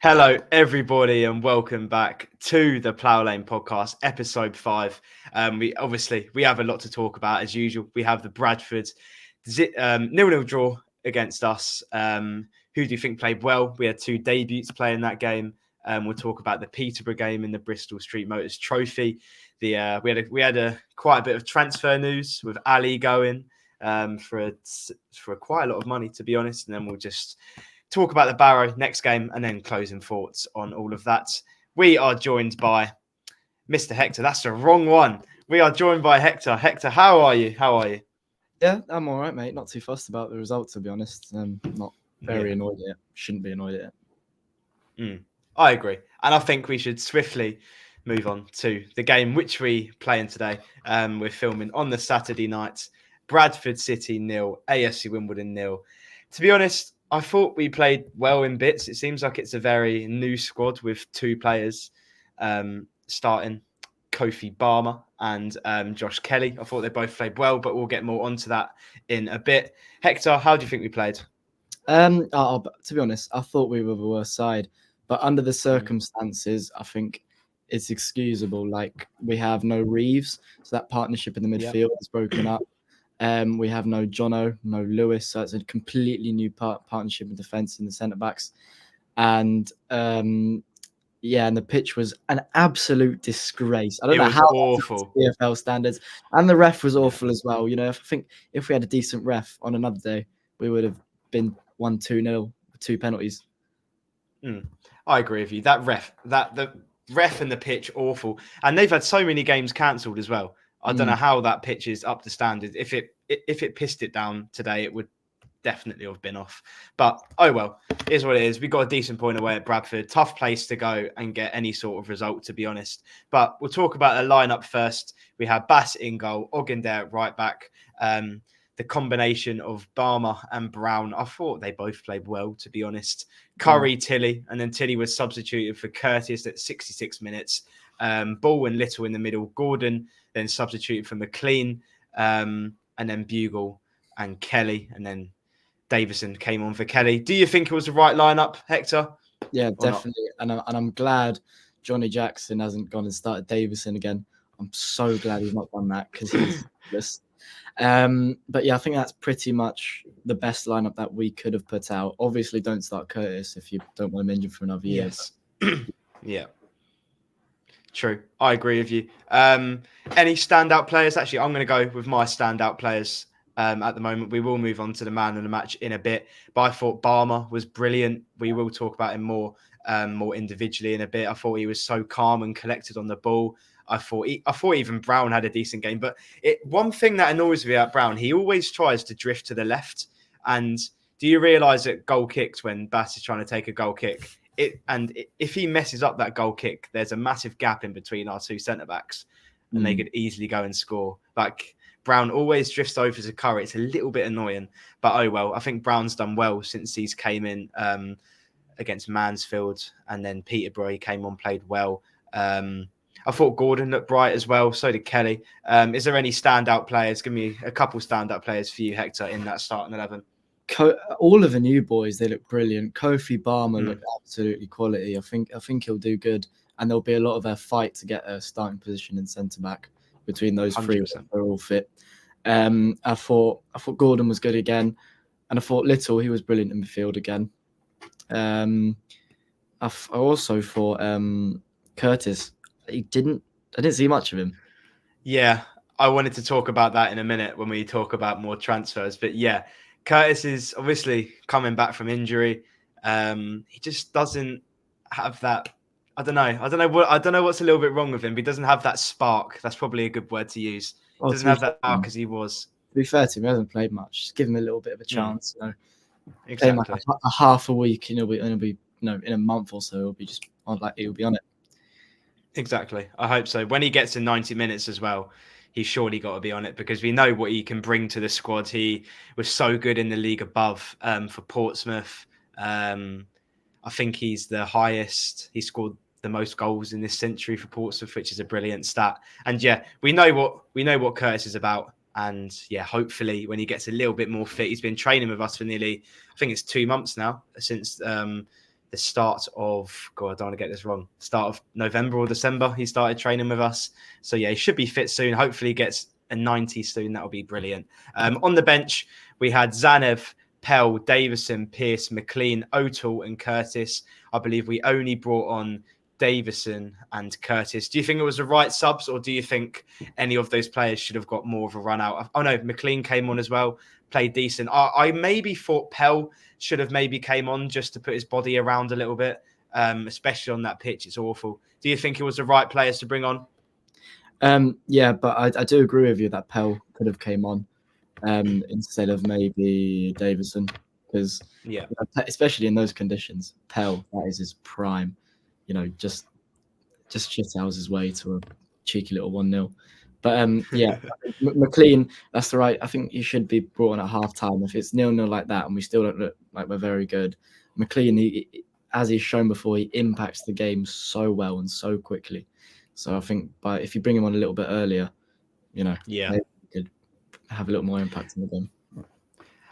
Hello, everybody, and welcome back to the Plough Lane podcast, episode 5. We have a lot to talk about as usual. We have the Bradford 0-0 draw against us. Who do you think played well? We had 2 debuts playing that game. We'll talk about the Peterborough game in the Bristol Street Motors Trophy. We had quite a bit of transfer news with Ali going for quite a lot of money, to be honest. And then we'll just talk about the Barrow next game and then closing thoughts on all of that. We are joined by Mr. Hector. That's the wrong one. We are joined by Hector. Hector, how are you? Yeah, I'm all right, mate. Not too fussed about the results, to be honest. Not very annoyed yet. Shouldn't be annoyed yet. I agree. And I think we should swiftly move on to the game which we play in today. We're filming on the Saturday night. Bradford City 0, AFC Wimbledon 0. To be honest, I thought we played well in bits. It seems like it's a very new squad with 2 players starting, Kofi Barmer and Josh Kelly. I thought they both played well, but we'll get more onto that in a bit. Hector, how do you think we played? To be honest, I thought we were the worst side, but under the circumstances, I think it's excusable. Like, we have no Reeves, so that partnership in the midfield is broken up. We have no Jono, no Lewis, so it's a completely new partnership in defence in the centre backs. And and the pitch was an absolute disgrace. I don't know how awful EFL standards, and the ref was awful as well. You know, I think if we had a decent ref on another day, we would have been 1-2-0 with 2 penalties. I agree with you. The ref and the pitch awful, and they've had so many games cancelled as well. I don't know how that pitch is up to standard. If it pissed it down today, it would definitely have been off. But oh well, it is what it is. We got a decent point away at Bradford. Tough place to go and get any sort of result, to be honest. But we'll talk about the lineup first. We have Bass in goal, Ogundare at right back. The combination of Barmer and Brown, I thought they both played well, to be honest. Curry, Tilly, and then Tilly was substituted for Curtis at 66 minutes. Ball and Little in the middle. Gordon then substituted for McLean, and then Bugle and Kelly, and then Davison came on for Kelly. Do you think it was the right lineup, Hector? Yeah, definitely. And I'm glad Johnny Jackson hasn't gone and started Davison again. I'm so glad he's not done that because he's useless. But yeah, I think that's pretty much the best lineup that we could have put out. Obviously, don't start Curtis if you don't want him injured for another year. Yes. Yeah. True. I agree with you. Any standout players? Actually, I'm going to go with my standout players at the moment. We will move on to the man of the match in a bit. But I thought Barmer was brilliant. We will talk about him more individually in a bit. I thought he was so calm and collected on the ball. I thought even Brown had a decent game. But one thing that annoys me about Brown, he always tries to drift to the left. And do you realise that goal kicks when Bass is trying to take a goal kick? If he messes up that goal kick, there's a massive gap in between our 2 centre backs, and they could easily go and score. Like, Brown always drifts over to Curry. It's a little bit annoying, but oh well. I think Brown's done well since he's came in against Mansfield, and then Peterborough he came on, played well. I thought Gordon looked bright as well. So did Kelly. Is there any standout players? Give me a couple standout players for you, Hector, in that starting 11. All of the new boys, they look brilliant. Kofi Barmer looked absolutely quality. I think he'll do good, and there'll be a lot of a fight to get a starting position in centre back between those 3. They're all fit. I thought Gordon was good again, and I thought Little, he was brilliant in midfield again. I also thought Curtis. I didn't see much of him. Yeah, I wanted to talk about that in a minute when we talk about more transfers, but yeah. Curtis is obviously coming back from injury. He just doesn't have that. I don't know what's a little bit wrong with him. But he doesn't have that spark. That's probably a good word to use. He doesn't have that spark as he was. To be fair to him, he hasn't played much. Just give him a little bit of a chance. You know, exactly. Like a half a week, and it'll be in a month or so, he'll be just he'll be on it. Exactly. I hope so. When he gets to 90 minutes as well, he's surely got to be on it because we know what he can bring to the squad. He was so good in the league above for Portsmouth. I think he's the highest. He scored the most goals in this century for Portsmouth, which is a brilliant stat. And yeah, we know what Curtis is about. And yeah, hopefully when he gets a little bit more fit, he's been training with us for nearly, I think it's 2 months now since the the start of, God, I don't want to get this wrong, start of November or December. He started training with us. So yeah, he should be fit soon. Hopefully he gets a 90 soon. That'll be brilliant. On the bench, we had Zanev, Pell, Davison, Pearce, McLean, O'Toole, and Curtis. I believe we only brought on Davison and Curtis. Do you think it was the right subs, or do you think any of those players should have got more of a run out? Oh no, McLean came on as well, played decent. I maybe thought Pell should have maybe came on just to put his body around a little bit, especially on that pitch. It's awful. Do you think it was the right players to bring on? Yeah, but I do agree with you that Pell could have came on instead of maybe Davison, because especially in those conditions, Pell, that is his prime. Just shithouse his way to a cheeky little 1-0. But yeah, McLean, that's the right. I think he should be brought on at half time. If it's 0-0 like that and we still don't look like we're very good, McLean, as he's shown before, he impacts the game so well and so quickly. So I think if you bring him on a little bit earlier, maybe he could have a little more impact in the game.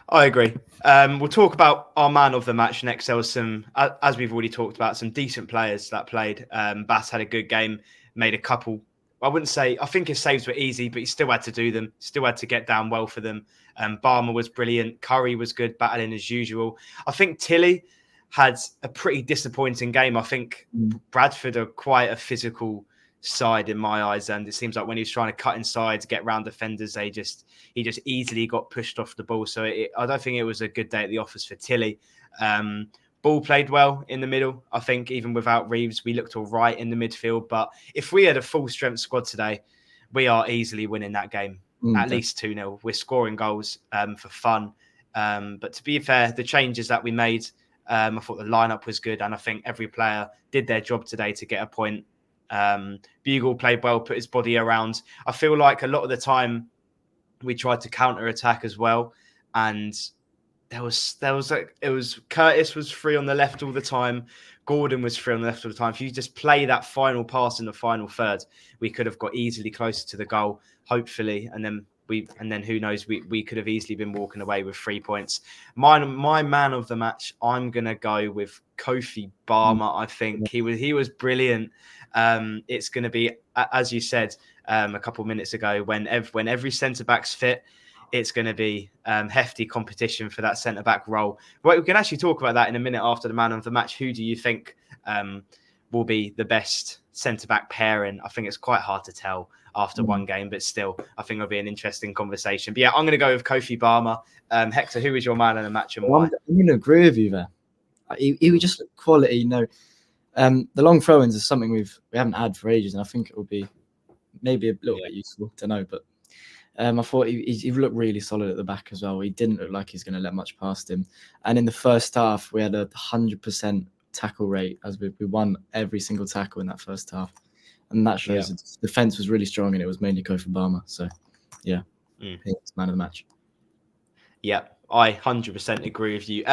I agree. We'll talk about our man of the match next. There was some, as we've already talked about, some decent players that played. Bass had a good game, made a couple. I wouldn't say, I think his saves were easy, but he still had to do them, still had to get down well for them. Barmer was brilliant. Curry was good, battling as usual. I think Tilly had a pretty disappointing game. I think Bradford are quite a physical side in my eyes, and it seems like when he was trying to cut inside to get round defenders, he just easily got pushed off the ball. So I don't think it was a good day at the office for Tilly. Ball played well in the middle. I think even without Reeves, we looked all right in the midfield. But if we had a full strength squad today, we are easily winning that game, at least 2-0. We're scoring goals for fun. But to be fair, the changes that we made, I thought the lineup was good, and I think every player did their job today to get a point. Bugle played well, put his body around. I feel like a lot of the time we tried to counter attack as well, and it was Curtis was free on the left all the time. Gordon was free on the left all the time. If you just play that final pass in the final third, we could have got easily closer to the goal, hopefully, and then who knows, we could have easily been walking away with 3 points. My man of the match, I'm gonna go with Kofi Barmer. I think he was brilliant. It's going to be, as you said a couple of minutes ago, when every centre back's fit, it's going to be hefty competition for that centre back role. Well, we can actually talk about that in a minute after the man of the match. Who do you think will be the best centre back pairing? I think it's quite hard to tell after one game, but still, I think it'll be an interesting conversation. But yeah, I'm going to go with Kofi Barmer. Hector, who is your man of the match and why? I'm going to agree with you there. He was just quality, the long throw-ins is something we haven't had for ages, and I think it will be maybe a little bit useful to know. But I thought he looked really solid at the back as well. He didn't look like he's going to let much past him. And in the first half, we had a 100% tackle rate, as we won every single tackle in that first half. And that shows the defence was really strong, and it was mainly Kofi Barmer. So, yeah, he's man of the match. Yeah. I 100% agree with you.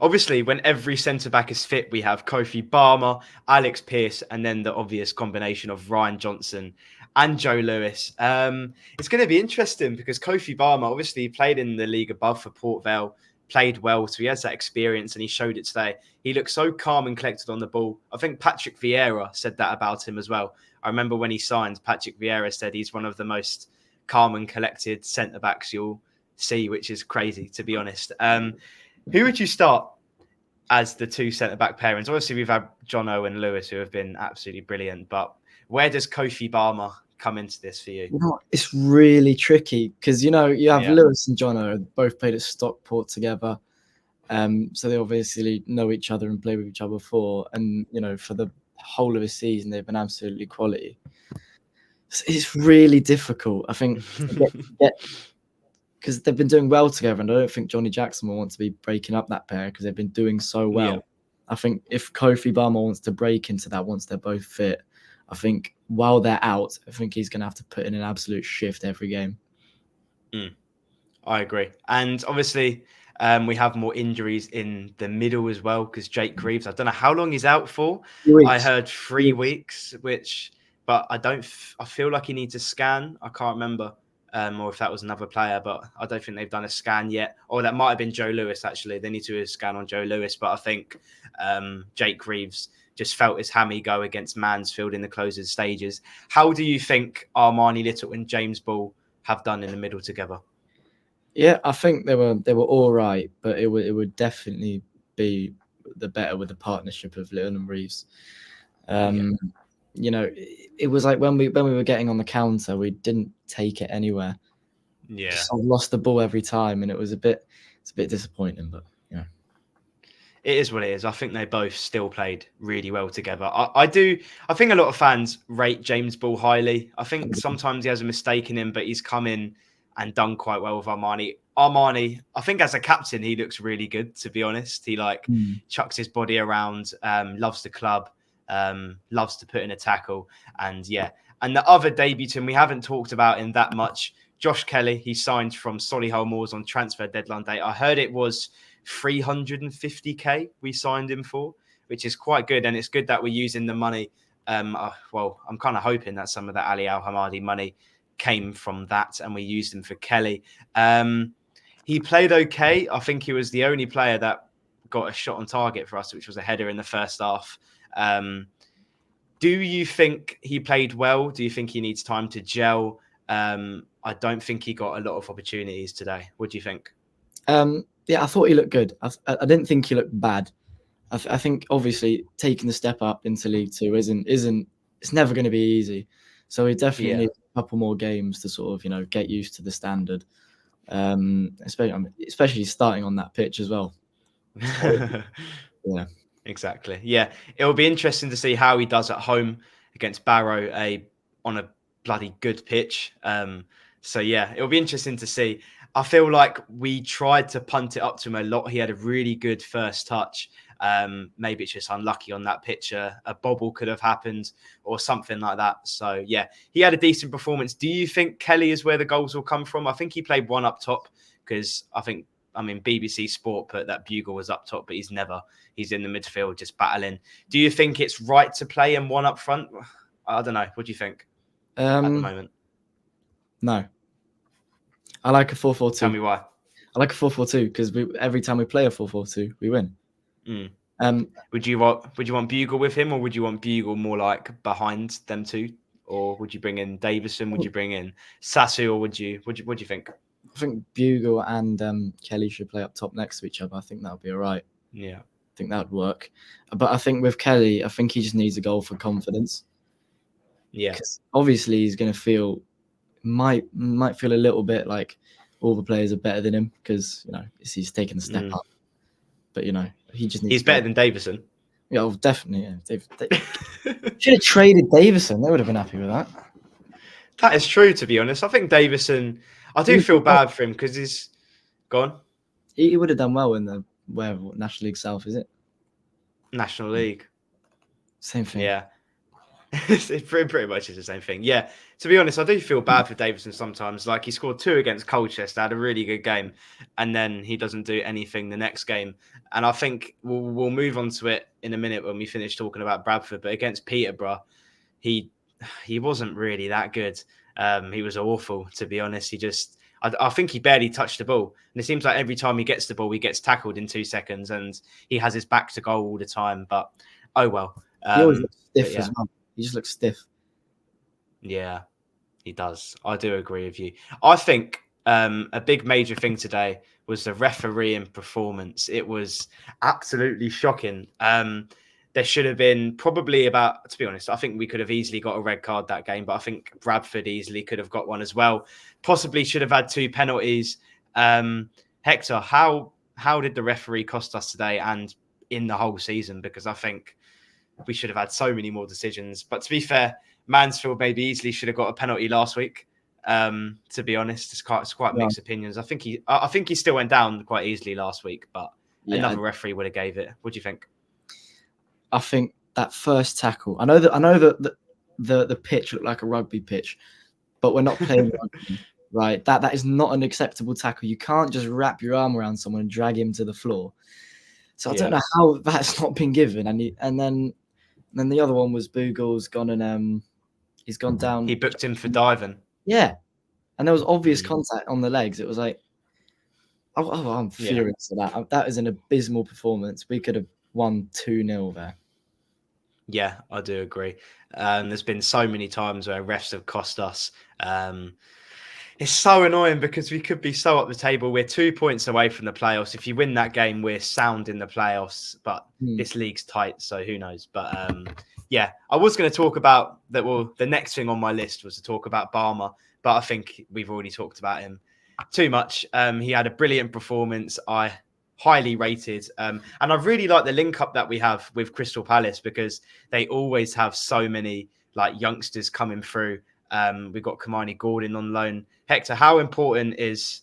Obviously, when every centre-back is fit, we have Kofi Barmer, Alex Pearce, and then the obvious combination of Ryan Johnson and Joe Lewis. It's going to be interesting because Kofi Barmer, obviously, played in the league above for Port Vale, played well, so he has that experience, and he showed it today. He looked so calm and collected on the ball. I think Patrick Vieira said that about him as well. I remember when he signed, Patrick Vieira said he's one of the most calm and collected centre-backs you'll see, which is crazy, to be honest. Who would you start as the two centre-back pairings? Obviously, we've had Jono and Lewis, who have been absolutely brilliant, but where does Kofi Barmer come into this for you? It's really tricky because, you have Lewis and Jono both played at Stockport together. So they obviously know each other and played with each other before. And, for the whole of the season, they've been absolutely quality. It's really difficult, I think, because they've been doing well together, and I don't think Johnny Jackson will want to be breaking up that pair because they've been doing so well. Yeah. I think if Kofi Barmer wants to break into that once they're both fit, I think while they're out, I think he's going to have to put in an absolute shift every game. I agree. And obviously, we have more injuries in the middle as well because Jake Reeves, I don't know how long he's out for. I heard 3 weeks, but I feel like he needs a scan. I can't remember. or if that was another player, but I don't think they've done a scan yet. Or that might have been Joe Lewis, actually. They need to do a scan on Joe Lewis, but I think Jake Reeves just felt his hammy go against Mansfield in the closing stages. How do you think Armani Little and James Ball have done in the middle together? Yeah, I think they were all right, but it would definitely be the better with the partnership of Little and Reeves. You know, it was like when we were getting on the counter, we didn't take it anywhere. Yeah, just lost the ball every time, and it's a bit disappointing. But yeah, it is what it is. I think they both still played really well together. I think a lot of fans rate James Ball highly. I think sometimes he has a mistake in him, but he's come in and done quite well with Armani. Armani, I think as a captain, he looks really good, to be honest. He chucks his body around, loves the club, loves to put in a tackle. And the other debutant we haven't talked about in that much, Josh Kelly. He signed from Solihull Moors on transfer deadline day. I heard it was 350k we signed him for, which is quite good. And it's good that we're using the money. I'm kind of hoping that some of the Ali Al Hamadi money came from that and we used him for Kelly. He played okay. I think he was the only player that got a shot on target for us, which was a header in the first half. Do you think he played well? Do you think he needs time to gel? I don't think he got a lot of opportunities today. What do you think? Yeah, I thought he looked good. I didn't think he looked bad. I think obviously taking the step up into League Two isn't it's never going to be easy. So we definitely need a couple more games to sort of get used to the standard. Especially starting on that pitch as well. Yeah, exactly. Yeah, it'll be interesting to see how he does at home against Barrow, on a bloody good pitch. So yeah, it'll be interesting to see. I feel like we tried to punt it up to him a lot. He had a really good first touch. Maybe it's just unlucky on that pitch. A bobble could have happened or something like that. So yeah, he had a decent performance. Do you think Kelly is where the goals will come from? I think he played one up top because BBC Sport put that Bugle was up top, but he's in the midfield just battling. Do you think it's right to play him one up front? I don't know. What do you think at the moment? No. I like a 4-4-2. Tell me why. I like a 4-4-2 because every time we play a 4-4-2, we win. Would you want Bugle with him, or would you want Bugle more like behind them two, or would you bring in Davison? Would you bring in Sasu, or what do you think? I think Bugle and Kelly should play up top next to each other. I think that would be all right. Yeah, I think that would work. But I think with Kelly, I think he just needs a goal for confidence. Yeah, because obviously he's going to feel might feel a little bit like all the players are better than him because he's taken a step up. But he just needs. He's better than Davison. Yeah, well, definitely. Yeah. They should have traded Davison. They would have been happy with that. That is true, to be honest. I think Davison. I do feel bad for him because he's gone. He would have done well in the National League South, is it? National League. Same thing. Yeah. It pretty much is the same thing. Yeah. To be honest, I do feel bad for Davison sometimes. Like he scored 2 against Colchester, had a really good game, and then he doesn't do anything the next game. And I think we'll move on to it in a minute when we finish talking about Bradford. But against Peterborough, he wasn't really that good. He was awful, to be honest. I think he barely touched the ball. And it seems like every time he gets the ball, he gets tackled in 2 seconds and he has his back to goal all the time. But, oh well. He always looks stiff as well. He just looks stiff. Yeah, he does. I do agree with you. I think a big major thing today was the refereeing performance. It was absolutely shocking. There should have been probably about, to be honest, I think we could have easily got a red card that game, but I think Bradford easily could have got one as well. Possibly should have had 2 penalties. Hector, how did the referee cost us today and in the whole season? Because I think we should have had so many more decisions. But to be fair, Mansfield maybe easily should have got a penalty last week. To be honest, it's quite mixed opinions. I think he still went down quite easily last week, but another referee would have gave it. What do you think? I think that first tackle. I know that the pitch looked like a rugby pitch, but we're not playing rugby, right? That is not an acceptable tackle. You can't just wrap your arm around someone and drag him to the floor. So I don't know how that's not been given. And then the other one was Bugle's gone and he's gone down. He booked him for diving. Yeah, and there was obvious contact on the legs. It was like, I'm furious at that. That is an abysmal performance. We could have won 2-0 there. Yeah, I do agree. There's been so many times where refs have cost us. It's so annoying because we could be so up the table. We're 2 points away from the playoffs. If you win that game, we're sound in the playoffs. But this league's tight, so who knows? But yeah, I was going to talk about that. Well, the next thing on my list was to talk about Barmer, but I think we've already talked about him too much. He had a brilliant performance. I highly rated. And I really like the link up that we have with Crystal Palace because they always have so many like youngsters coming through. We've got Hamadi Gordon on loan. Hector, how important is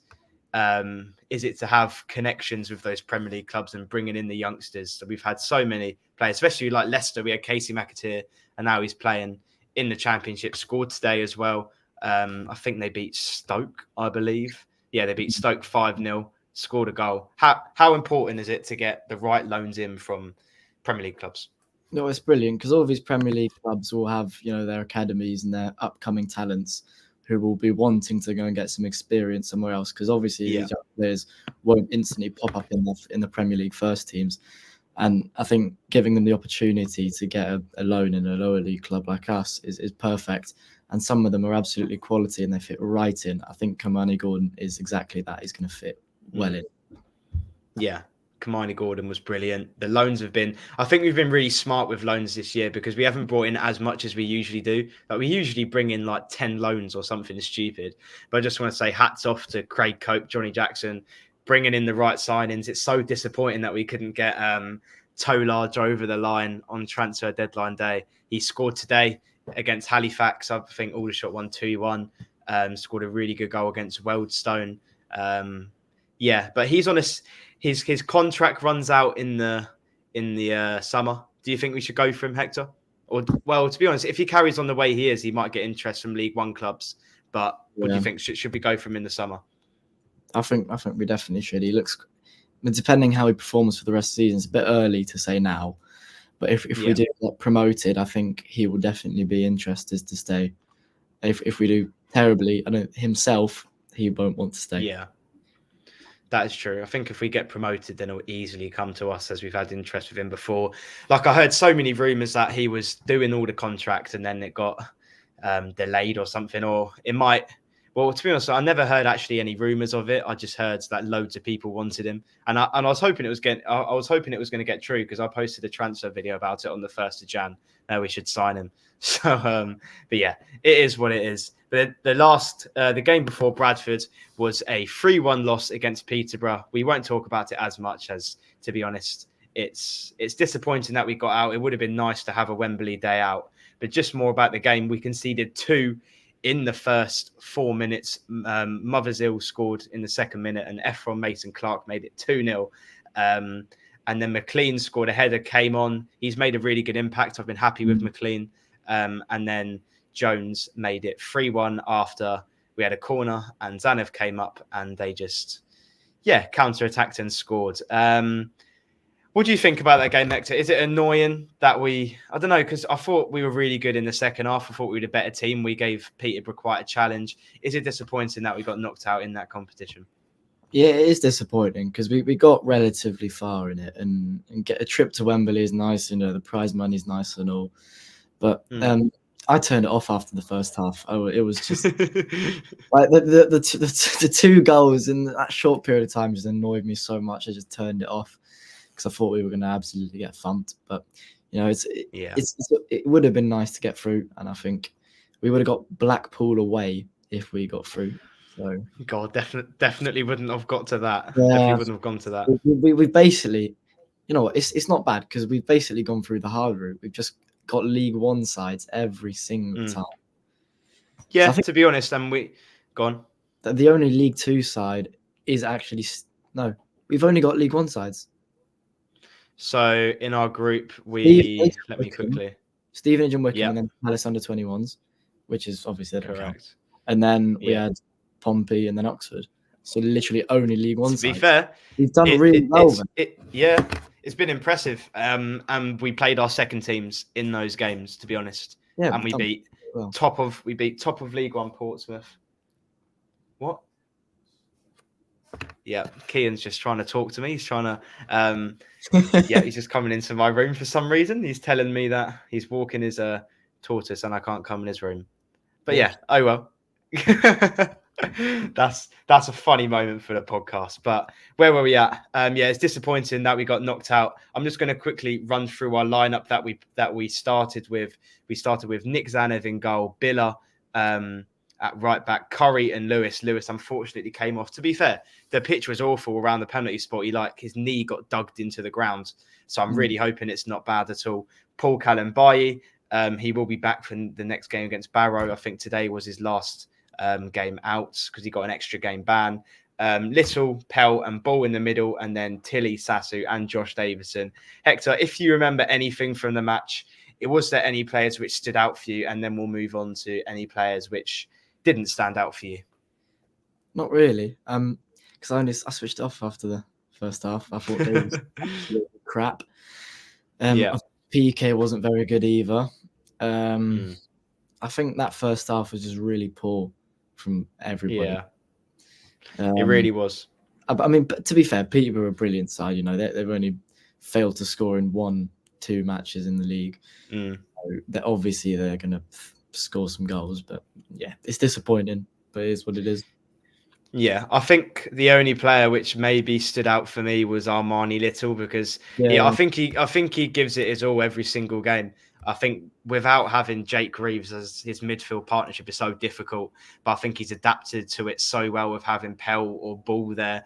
it to have connections with those Premier League clubs and bringing in the youngsters? So we've had so many players, especially like Leicester. We had Casey McAteer, and now he's playing in the Championship. Scored today as well. I think they beat Stoke, I believe. Yeah, they beat Stoke 5-0. Scored a goal. How important is it to get the right loans in from Premier League clubs? No, it's brilliant because all of these Premier League clubs will have, their academies and their upcoming talents who will be wanting to go and get some experience somewhere else. Because obviously these young players won't instantly pop up in the Premier League first teams. And I think giving them the opportunity to get a loan in a lower league club like us is perfect. And some of them are absolutely quality and they fit right in. I think Hamadi Gordon is exactly that. He's going to fit well in. Yeah. Hamadi Gordon was brilliant. The loans I think we've been really smart with loans this year because we haven't brought in as much as we usually do. Like we usually bring in like 10 loans or something stupid. But I just want to say hats off to Craig Cope, Johnny Jackson, bringing in the right signings. It's so disappointing that we couldn't get Tolarge over the line on transfer deadline day. He scored today against Halifax. I think Aldershot won 2-1. Scored a really good goal against Wealdstone. But he's on his contract runs out in the summer. Do you think we should go for him, Hector? Or to be honest, if he carries on the way he is, he might get interest from League One clubs. But what do you think? Should we go for him in the summer? I think we definitely should. He looks, depending how he performs for the rest of the season, it's a bit early to say now. But if we do get promoted, I think he will definitely be interested to stay. If we do terribly, himself, he won't want to stay. Yeah. That is true. I think if we get promoted, then it'll easily come to us as we've had interest with him before. Like I heard so many rumours that he was doing all the contracts and then it got delayed or something, or it might. Well, to be honest, I never heard actually any rumours of it. I just heard that loads of people wanted him, and I was hoping it was going to get true because I posted a transfer video about it on the 1st of Jan. We should sign him. So, but yeah, it is what it is. But the game before Bradford was a 3-1 loss against Peterborough. We won't talk about it as much as, to be honest, it's disappointing that we got out. It would have been nice to have a Wembley day out, but just more about the game. We conceded 2 in the first 4 minutes. Mothersill scored in the second minute, and Ephron Mason-Clark made it 2-0. And then McLean scored a header, came on. He's made a really good impact. I've been happy with McLean. And then Jones made it 3-1 after we had a corner and Zanev came up and they just, counter-attacked and scored. What do you think about that game, Hector? Is it annoying that I don't know, because I thought we were really good in the second half. I thought we were a better team. We gave Peterborough quite a challenge. Is it disappointing that we got knocked out in that competition? Yeah, it is disappointing because we got relatively far in it and get a trip to Wembley is nice, the prize money is nice and all. But I turned it off after the first half. It was just like the 2 goals in that short period of time just annoyed me so much. I just turned it off because I thought we were going to absolutely get thumped. But it would have been nice to get through, and I think we would have got Blackpool away if we got through. So God, definitely wouldn't have got to that. Yeah, definitely wouldn't have gone to that. We basically, it's not bad because we've basically gone through the hard route. We've just got League One sides every single time. Yeah, so to be honest, go on. The only League Two side is actually we've only got League One sides. So in our group, Stevenage and Wickham, and then Palace under 21s, which is obviously correct. And then we had Pompey and then Oxford. So literally only League One sides. To be fair, we've done really well. It's been impressive. And we played our second teams in those games, to be honest. And we beat top of League One Portsmouth. What? Yeah, Kean's just trying to talk to me. He's trying to, yeah, he's just coming into my room for some reason. He's telling me that he's walking his tortoise and I can't come in his room. But yeah, oh well. that's a funny moment for the podcast. But where were we at? Yeah, it's disappointing that we got knocked out. I'm just going to quickly run through our lineup that we started with. We started with Nick Zanev in goal, Billa at right back, Curry and Lewis. Lewis unfortunately came off. To be fair, the pitch was awful around the penalty spot. His knee got dug into the ground. So I'm really hoping it's not bad at all. Paul Kalambayi. He will be back for the next game against Barrow. I think today was his last game out because he got an extra game ban. Little, Pell and Ball in the middle, and then Tilly, Sasu and Josh Davison. Hector, if you remember anything from the match, was there any players which stood out for you? And then we'll move on to any players which didn't stand out for you. Not really. Because I switched off after the first half. I thought it was absolutely crap. PK wasn't very good either. I think that first half was just really poor from everybody. Yeah, it really was. I mean, but to be fair, Peterborough are a brilliant side. You know, they've only failed to score in 1-2 matches in the league. So obviously they're going to score some goals. But yeah, it's disappointing, but it is what it is. Yeah, I think the only player which maybe stood out for me was Armani Little because I think he gives it his all every single game. I think without having Jake Reeves as his midfield partnership is so difficult, but I think he's adapted to it so well with having Pell or Ball there.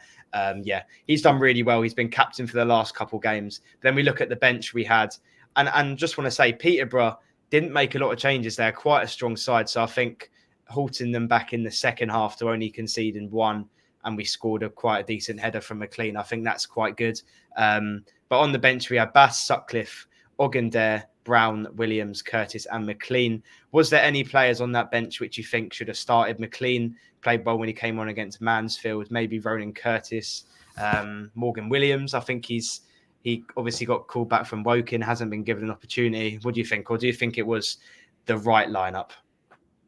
Yeah, he's done really well. He's been captain for the last couple games. Then we look at the bench we had, and just want to say Peterborough didn't make a lot of changes. They're quite a strong side, so I think halting them back in the second half to only conceding one, and we scored quite a decent header from McLean. I think that's quite good. But on the bench, we had Bass, Sutcliffe, Ogundare, Brown, Williams, Curtis, and McLean. Was there any players on that bench which you think should have started? McLean played well when he came on against Mansfield. Maybe Ronan Curtis, Morgan Williams. I think he obviously got called back from Woking, hasn't been given an opportunity. What do you think? Or do you think it was the right lineup?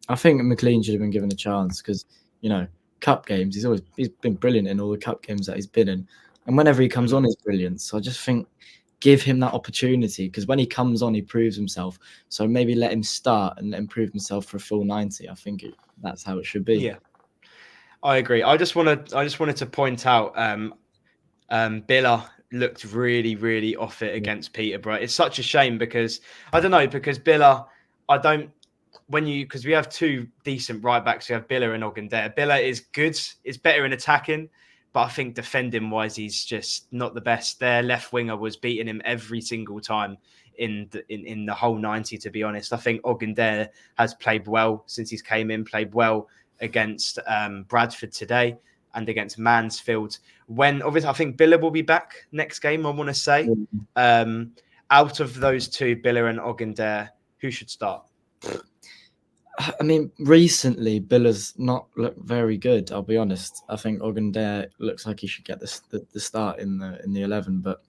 I think McLean should have been given a chance because, you know, cup games, he's been brilliant in all the cup games that he's been in. And whenever he comes on, he's brilliant. So I just think give him that opportunity because when he comes on, he proves himself. So maybe let him start and let him prove himself for a full 90. I think that's how it should be. Yeah, I agree. I just wanted to point out Billa looked really, really off it against Peterborough. It's such a shame because Billa, because we have two decent right backs. We have Billa and Ogundare. Billa is good. It's better in attacking, but I think defending wise, he's just not the best. Their left winger was beating him every single time in the whole 90. To be honest, I think Ogundare has played well since he's came in. Played well against Bradford today and against Mansfield. When obviously I think Billa will be back next game. I want to say out of those two, Billa and Ogundare, who should start? I mean, recently Billa's not looked very good. I'll be honest. I think Ogundare looks like he should get the start in the 11. But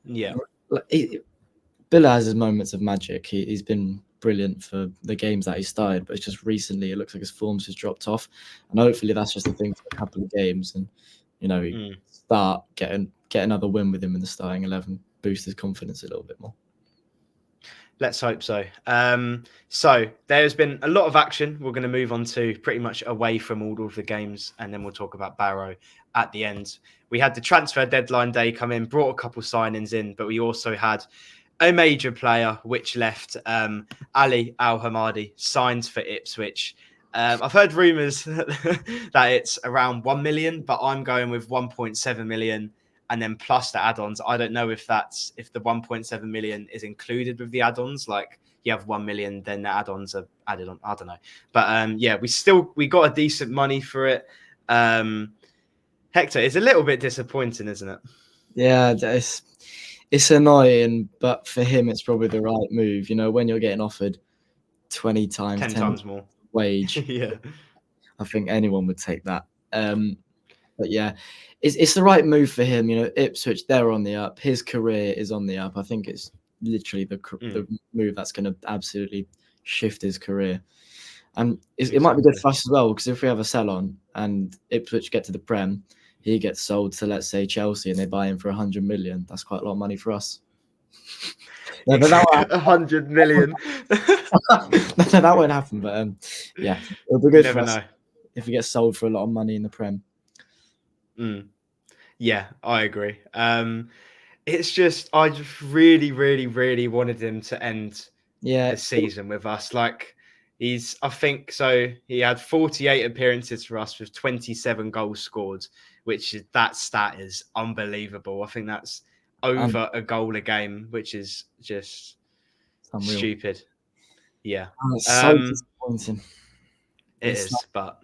yeah, Billa has his moments of magic. He's been brilliant for the games that he started, but it's just recently it looks like his form's just dropped off. And hopefully that's just a thing for a couple of games, and you know, start get another win with him in the starting 11, boost his confidence a little bit more. Let's hope so. So there's been a lot of action. We're going to move on to pretty much away from all of the games, and then we'll talk about Barrow at the end. We had the transfer deadline day come in, brought a couple signings in, but we also had a major player which left, Ali Al-Hamadi, signed for Ipswich. I've heard rumours that it's around 1 million, but I'm going with 1.7 million. And then plus the add-ons. I don't know if the 1.7 million is included with the add-ons. Like you have 1 million, then the add-ons are added on. I don't know. But yeah, we got a decent money for it. Hector, it's a little bit disappointing, isn't it? Yeah, it's annoying, but for him, it's probably the right move. You know, when you're getting offered 10 times more wage, yeah, I think anyone would take that. But yeah, it's the right move for him. You know, Ipswich, they're on the up. His career is on the up. I think it's literally the move that's going to absolutely shift his career. And it might be good for us as well, because if we have a sell-on and Ipswich get to the Prem, he gets sold to, let's say, Chelsea, and they buy him for 100 million. That's quite a lot of money for us. No, but that 100 million. That won't happen. But yeah, it'll be good for us know. if we get sold for a lot of money in the Prem. Yeah, I agree. It's just I just really, really, really wanted him to end the season with us. Like I think so. He had 48 appearances for us with 27 goals scored, that stat is unbelievable. I think that's over a goal a game, which is just stupid. Yeah, it's so disappointing. But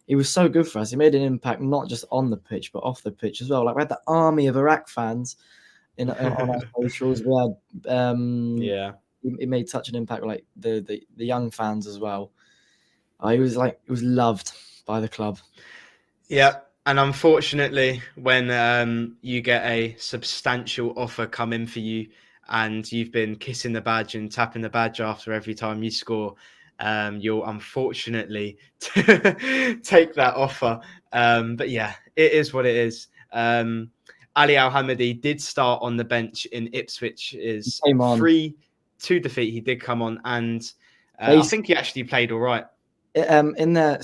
he was so good for us. He made an impact not just on the pitch but off the pitch as well. Like, we had the army of Iraq fans on our socials. We had he made such an impact, like the young fans as well. He was loved by the club. Yeah, and unfortunately, when you get a substantial offer come in for you, and you've been kissing the badge and tapping the badge after every time you score, you'll unfortunately take that offer. But yeah, it is what it is. Ali Al-Hamadi did start on the bench in Ipswich's 3-2 defeat. He did come on, and I think he actually played all right. In their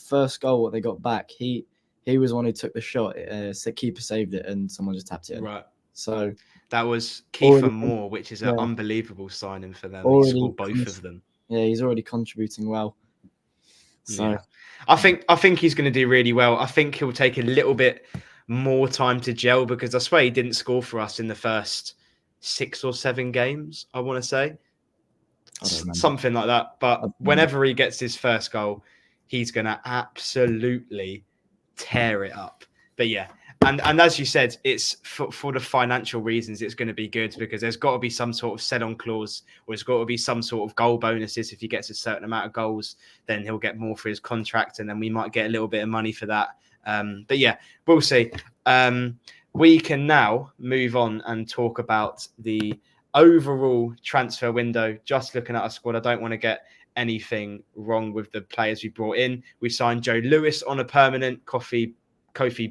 first goal, what they got back, he was one who took the shot. The keeper saved it, and someone just tapped it in. Right. So that was Kiefer Moore, which is an unbelievable signing for them. He scored both of them. Yeah, he's already contributing well. So yeah. I think he's going to do really well. I think he'll take a little bit more time to gel, because I swear he didn't score for us in the first 6 or 7 games, I want to say. Something like that. But whenever he gets his first goal, he's going to absolutely tear it up. But yeah, and as you said, it's for the financial reasons, it's going to be good, because there's got to be some sort of sell-on clause, or there's got to be some sort of goal bonuses. If he gets a certain amount of goals, then he'll get more for his contract, and then we might get a little bit of money for that. But yeah, we'll see. We can now move on and talk about the overall transfer window. Just looking at our squad, I don't want to get anything wrong with the players we brought in. We signed Joe Lewis on a permanent. Kofi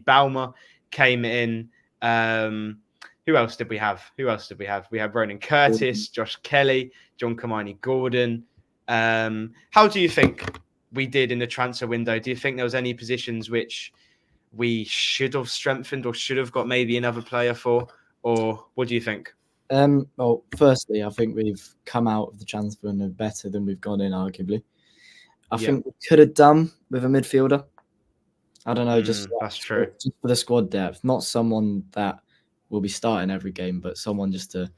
Balmer came in. Who else did we have? We had Ronan Curtis, Josh Kelly, John Kamani Gordon. How do you think we did in the transfer window? Do you think there was any positions which we should have strengthened or should have got maybe another player for? Or what do you think? Well, firstly, I think we've come out of the transfer window better than we've gone in, arguably. I think we could have done with a midfielder. I don't know, that's true. Just for the squad depth, not someone that will be starting every game, but someone just to,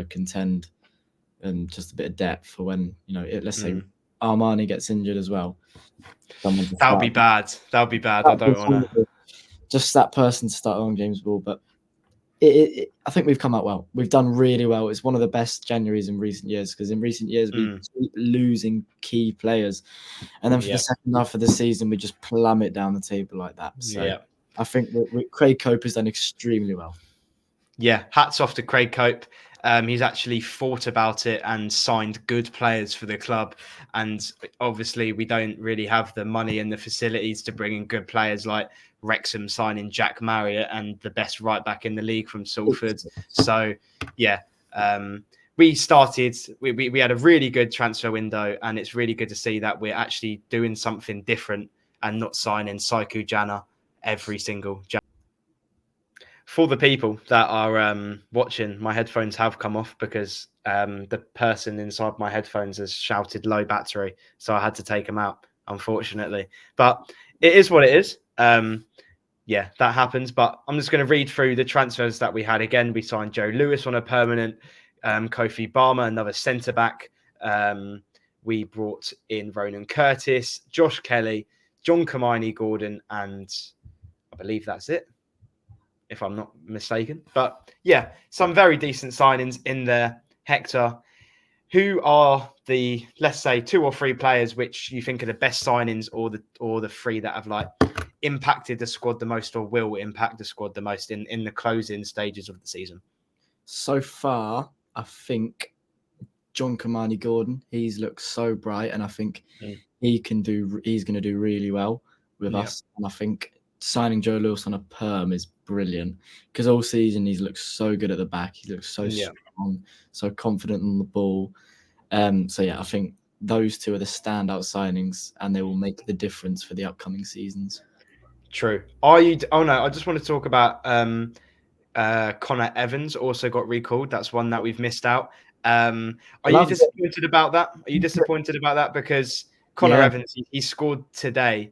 contend, and just a bit of depth for when, let's say Armani gets injured as well. That would be bad. I don't want to. Just that person to start on James Ball, but I think we've come out well. We've done really well. It's one of the best Januaries in recent years, because in recent years we keep losing key players, and then for the second half of the season we just plummet down the table like that. So I think Craig Cope has done extremely well. Yeah, hats off to Craig Cope. He's actually thought about it and signed good players for the club. And obviously we don't really have the money and the facilities to bring in good players, like Wrexham signing Jack Marriott and the best right back in the league from Salford. So yeah, we had a really good transfer window, and it's really good to see that we're actually doing something different and not signing Saiku Jana every single January. For the people that are watching, my headphones have come off because the person inside my headphones has shouted low battery. So I had to take them out, unfortunately. But it is what it is. Yeah, that happens. But I'm just going to read through the transfers that we had. Again, we signed Joe Lewis on a permanent. Kofi Balmer, another centre-back. We brought in Ronan Curtis, Josh Kelly, John Kamani Gordon, and I believe that's it, if I'm not mistaken. But yeah, some very decent signings in there. Hector, who are the, let's say, 2 or 3 players which you think are the best signings, or the 3 that have impacted the squad the most, or will impact the squad the most in the closing stages of the season? So far, I think John Kamani Gordon, he's looked so bright, and I think He's going to do really well with us. And I think signing Joe Lewis on a perm is brilliant because all season he's looked so good at the back. He looks so strong, so confident on the ball. So yeah, I think those two are the standout signings, and they will make the difference for the upcoming seasons. True. Are you? Oh no, I just want to talk about Connor Evans also got recalled. That's one that we've missed out. Are you disappointed about that? Are you disappointed about that? Because Connor Evans, he scored today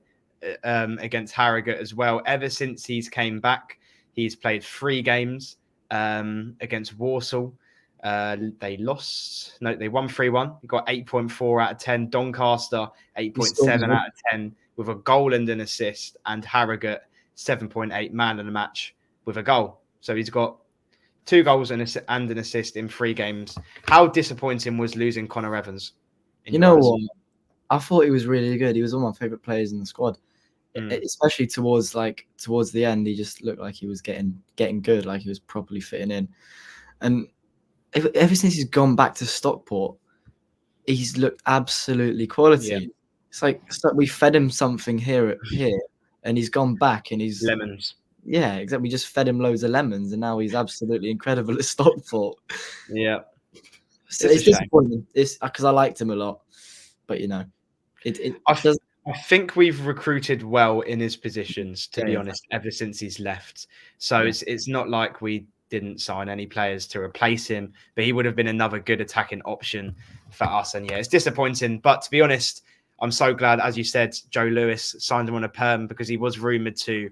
against Harrogate as well. Ever since he's came back, he's played 3 games against Walsall. They lost. No, they won 3-1. He got 8.4 out of 10. Doncaster, 8.7 out of 10 with a goal and an assist. And Harrogate, 7.8 man of the match with a goal. So he's got 2 goals and an assist in 3 games. How disappointing was losing Connor Evans? You know what? I thought he was really good. He was one of my favourite players in the squad, especially towards the end. He just looked like he was getting good, like he was properly fitting in. And ever since he's gone back to Stockport, he's looked absolutely quality. Yeah. It's like we fed him something here, and he's gone back and he's lemons. Yeah, exactly. We just fed him loads of lemons, and now he's absolutely incredible at Stockport. Yeah, so it's disappointing. It's because I liked him a lot, but I think we've recruited well in his positions, to be honest, ever since he's left. So it's not like we didn't sign any players to replace him, but he would have been another good attacking option for us. And yeah, it's disappointing. But to be honest, I'm so glad, as you said, Joe Lewis signed him on a perm because he was rumoured to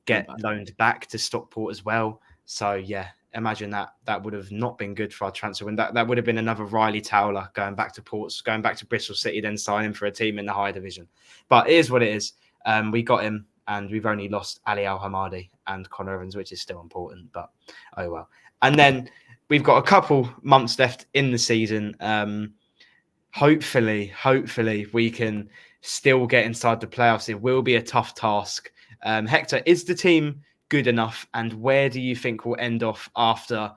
get loaned back to Stockport as well. So yeah, imagine that would have not been good for our transfer window. That would have been another Riley Towler going back to Bristol City, then signing for a team in the higher division. But it is what it is. We got him, and we've only lost Ali Al Hamadi and Connor Evans, which is still important, but oh well. And then we've got a couple months left in the season. Hopefully we can still get inside the playoffs. It will be a tough task. Hector, is the team good enough, and where do you think we'll end off after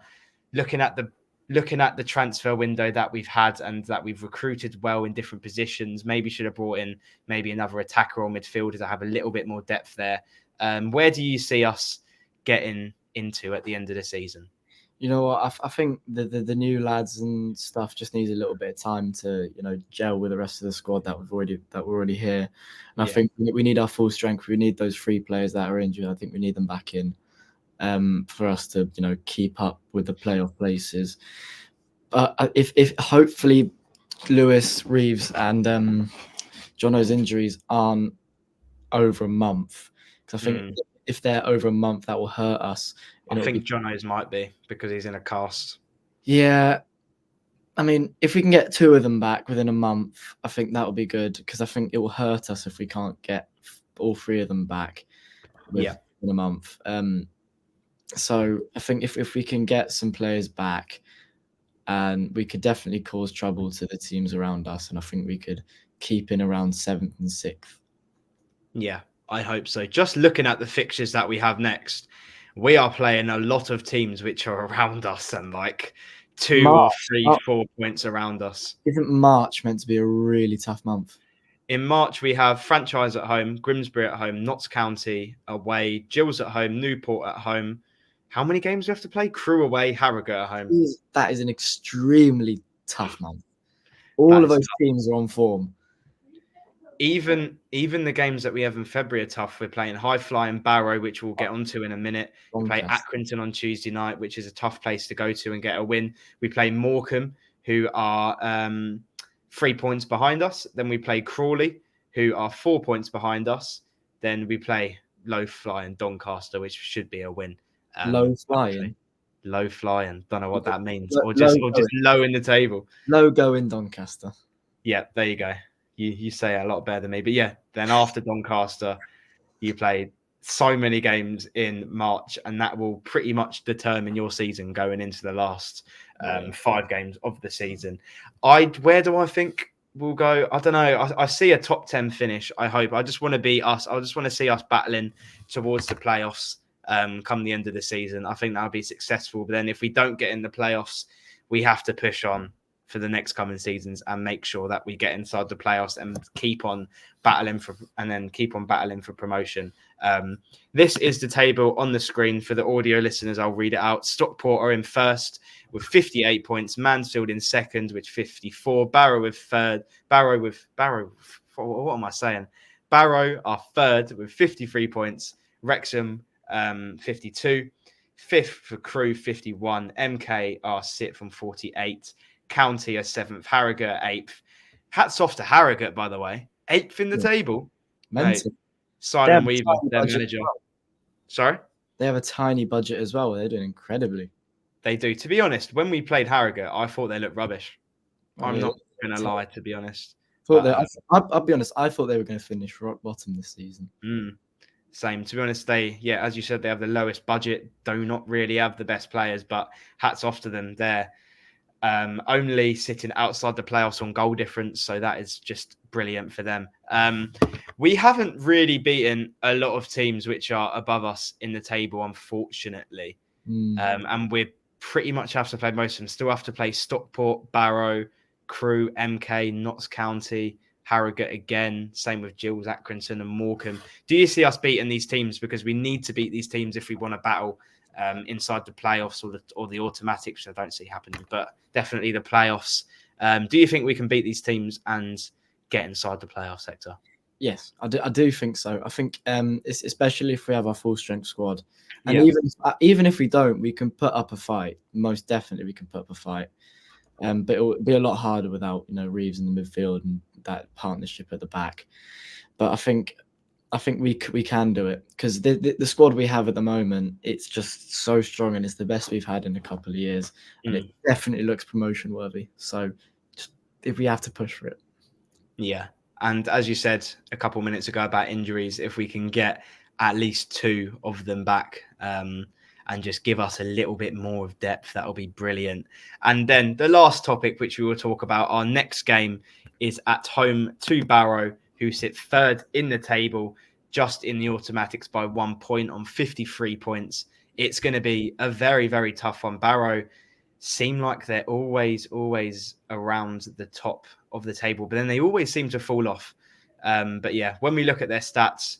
looking at the transfer window that we've had and that we've recruited well in different positions? Maybe should have brought in maybe another attacker or midfielder to have a little bit more depth there. Where do you see us getting into at the end of the season? You know what? I think the new lads and stuff just needs a little bit of time to gel with the rest of the squad that we're already here. And I think we need our full strength. We need those 3 players that are injured. I think we need them back in for us to keep up with the playoff places. But if hopefully Lewis, Reeves, and Jono's injuries aren't over a month, because I think if they're over a month, that will hurt us. I think Jono's might be because he's in a cast. Yeah. I mean, if we can get 2 of them back within a month, I think that will be good, because I think it will hurt us if we can't get all 3 of them back within a month. So I think if we can get some players back, and we could definitely cause trouble to the teams around us, and I think we could keep in around 7th and 6th. Yeah, I hope so. Just looking at the fixtures that we have next, we are playing a lot of teams which are around us and like 2 or 3, 4 points around us. Isn't March meant to be a really tough month? In March, we have Franchise at home, Grimsby at home, Notts County away, Gills at home, Newport at home. How many games do we have to play? Crewe away, Harrogate at home. That is an extremely tough month. All of those teams are on form. Even the games that we have in February are tough. We're playing High Flying Barrow, which we'll get onto in a minute. We play Accrington on Tuesday night, which is a tough place to go to and get a win. We play Morecambe, who are 3 points behind us. Then we play Crawley, who are 4 points behind us. Then we play Low Flying Doncaster, which should be a win. Low flying. Don't know what that means. Or just low in the table. Low going Doncaster. Yeah, there you go. You say it a lot better than me. But yeah, then after Doncaster, you play so many games in March, and that will pretty much determine your season going into the last 5 games of the season. Where do I think we'll go? I don't know. I see a top 10 finish, I hope. I just want to be us. I just want to see us battling towards the playoffs come the end of the season. I think that'll be successful. But then if we don't get in the playoffs, we have to push on for the next coming seasons and make sure that we get inside the playoffs and keep on battling for promotion. This is the table on the screen for the audio listeners. I'll read it out. Stockport are in first with 58 points. Mansfield in second with 54. Barrow with third. What am I saying? Barrow are third with 53 points. Wrexham 52. Fifth for Crewe 51. MK are sixth on 48. County are seventh. Harrogate eighth. Hats off to Harrogate, by the way. Eighth in the table. Mate, Simon Weaver, their manager. Sorry? They have a tiny budget as well. They're doing incredibly. They do. To be honest, when we played Harrogate, I thought they looked rubbish. I'm not going to lie, to be honest. I'll be honest, I thought they were going to finish rock bottom this season. Same. To be honest, as you said, they have the lowest budget, do not really have the best players, but hats off to them. They're only sitting outside the playoffs on goal difference, so that is just brilliant for them. We haven't really beaten a lot of teams which are above us in the table, unfortunately. And we pretty much have to play most of them. Still have to play Stockport, Barrow, Crewe, MK, Notts County, Harrogate again. Same with Gills, Accrington and Morecambe. Do you see us beating these teams? Because we need to beat these teams if we want to battle inside the playoffs or the automatics, which I don't see happening, but definitely the playoffs. Do you think we can beat these teams and get inside the playoffs, Hector? Yes, I do think so. I think especially if we have our full strength squad. And even if we don't, we can put up a fight. Most definitely we can put up a fight. But it will be a lot harder without, Reeves in the midfield and that partnership at the back. But I think we can do it because the squad we have at the moment, it's just so strong and it's the best we've had in a couple of years, and it definitely looks promotion worthy. So just, if we have to push for it. Yeah, and as you said a couple of minutes ago about injuries, if we can get at least two of them back and just give us a little bit more of depth, that'll be brilliant. And then the last topic, which we will talk about, our next game is at home to Barrow, who sit third in the table, just in the automatics by 1 point on 53 points. It's going to be a very, very tough one. Barrow seem like they're always around the top of the table, but then they always seem to fall off. But yeah, when we look at their stats,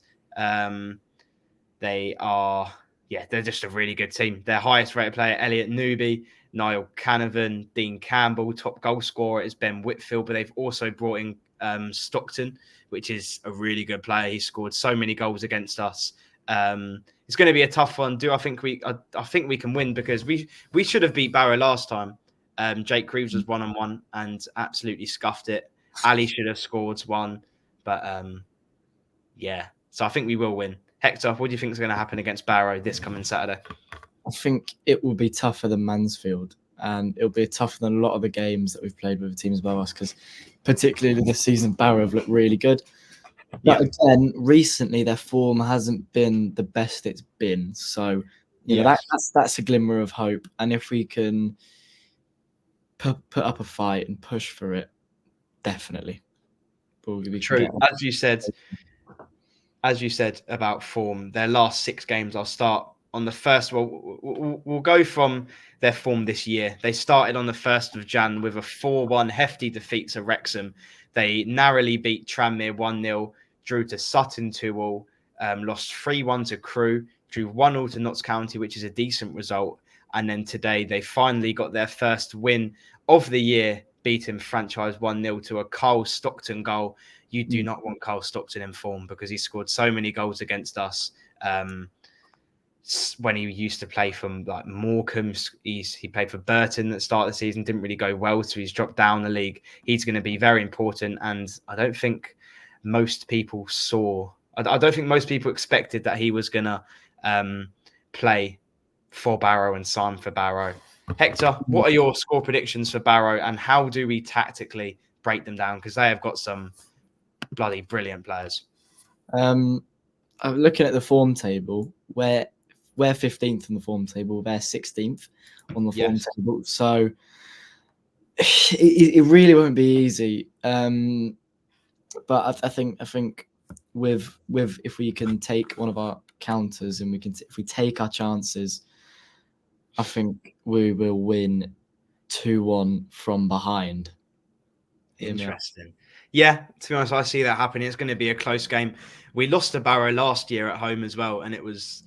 they're just a really good team. Their highest rated player, Elliot Newby, Niall Canavan, Dean Campbell. Top goal scorer is Ben Whitfield, but they've also brought in Stockton, which is a really good player. He scored so many goals against us. It's going to be a tough one. I think we can win because we should have beat Barrow last time. Jake Reeves was 1-on-1 and absolutely scuffed it. Ali should have scored one, but so I think we will win. Hector, what do you think is going to happen against Barrow this coming Saturday? I think it will be tougher than Mansfield, and it'll be tougher than a lot of the games that we've played with the teams above us, because particularly this season, Barrow have looked really good. But again, recently their form hasn't been the best it's been. So that's a glimmer of hope. And if we can put up a fight and push for it, definitely. True. As you said about form, their last 6 games, I'll start on the first. We'll go from their form this year. They started on the 1st of Jan with a 4-1 hefty defeat to Wrexham. They narrowly beat Tranmere 1-0, drew to Sutton 2-2, lost 3-1 to Crewe, drew 1-1 to Notts County, which is a decent result. And then today they finally got their first win of the year, beating franchise 1-0 to a Carl Stockton goal. You do not want Carl Stockton in form because he scored so many goals against us. When he used to play from like Morecambe, he played for Burton at the start of the season, didn't really go well, so he's dropped down the league. He's going to be very important, and I don't think most people expected that he was going to play for Barrow and sign for Barrow. Hector, what are your score predictions for Barrow, and how do we tactically break them down? Because they have got some bloody brilliant players. I'm looking at the form table. We're 15th on the form table. They're 16th on the form table. So it really won't be easy. But I think with if we can take one of our counters and if we take our chances, I think we will win 2-1 from behind. Interesting. Yeah, to be honest, I see that happening. It's going to be a close game. We lost to Barrow last year at home as well, and it was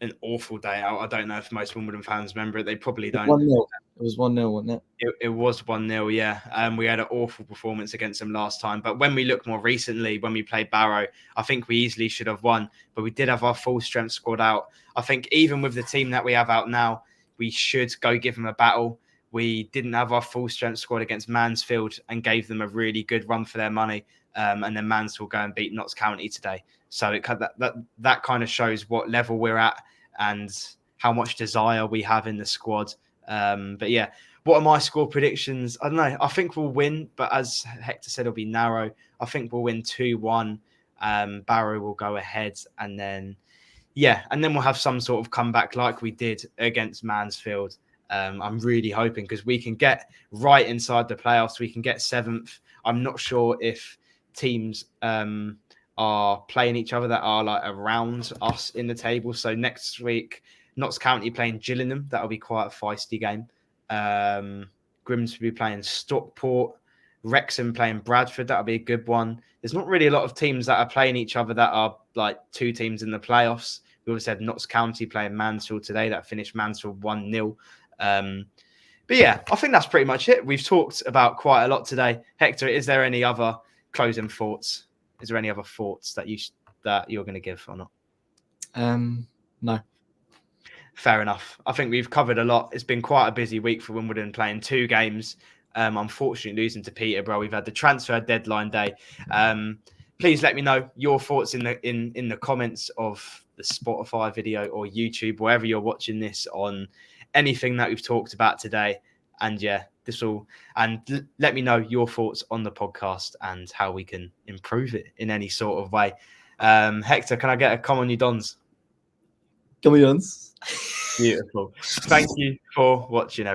an awful day out. I don't know if most Wimbledon fans remember it. They probably don't. 1-0. It was 1-0, wasn't it? It was 1-0, yeah. We had an awful performance against them last time. But when we look more recently, when we played Barrow, I think we easily should have won. But we did have our full strength squad out. I think even with the team that we have out now, we should go give them a battle. We didn't have our full strength squad against Mansfield and gave them a really good run for their money. And then Mansfield go and beat Notts County today. So that kind of shows what level we're at and how much desire we have in the squad. But yeah, what are my score predictions? I don't know. I think we'll win, but as Hector said, it'll be narrow. I think we'll win 2-1. Barrow will go ahead, and then we'll have some sort of comeback like we did against Mansfield. I'm really hoping because we can get right inside the playoffs. We can get 7th. I'm not sure if teams are playing each other that are like around us in the table. So next week, Notts County playing Gillingham. That'll be quite a feisty game. Grimsby playing Stockport. Wrexham playing Bradford. That'll be a good one. There's not really a lot of teams that are playing each other that are like 2 teams in the playoffs. We also had Notts County playing Mansfield today. That finished Mansfield 1-0. But yeah, I think that's pretty much it. We've talked about quite a lot today. Hector, is there any other closing thoughts? Is there any other thoughts that you're going to give or not? No. Fair enough. I think we've covered a lot. It's been quite a busy week for Wimbledon, playing 2 games. Unfortunately, losing to Peterborough. We've had the transfer deadline day. Please let me know your thoughts in the comments of the Spotify video or YouTube, wherever you're watching this, on anything that we've talked about today. And let me know your thoughts on the podcast and how we can improve it in any sort of way. Hector, can I get a come on you dons? Come on. Beautiful. Thank you for watching, everyone.